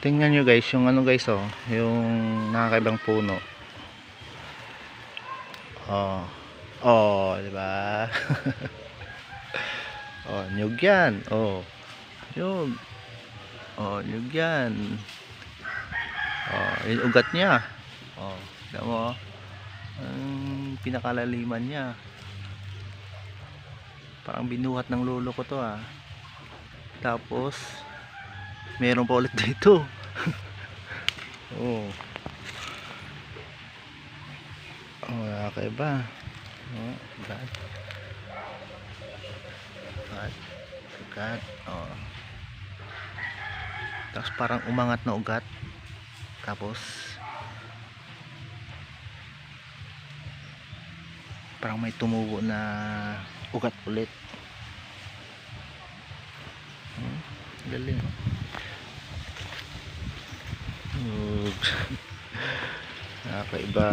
Tingnan nyo guys, yung ano guys oh, yung nakakaibang puno. Oh. Oh, di ba? Oh, nyug yan. Oh. Nyug. Oh, nyug yan. Oh, yung ugat niya. Oh, tignan mo. Ang pinakalaliman niya. Parang binuhat ng lolo ko to ah. Tapos meron pa ulit dito. Oh. Oh, nakakaiba. Oh, ugat. Ugat. Ugat. Oh. Tapos parang umangat na ugat. Tapos parang may tumubo na ugat ulit. Galing. Nakakaiba.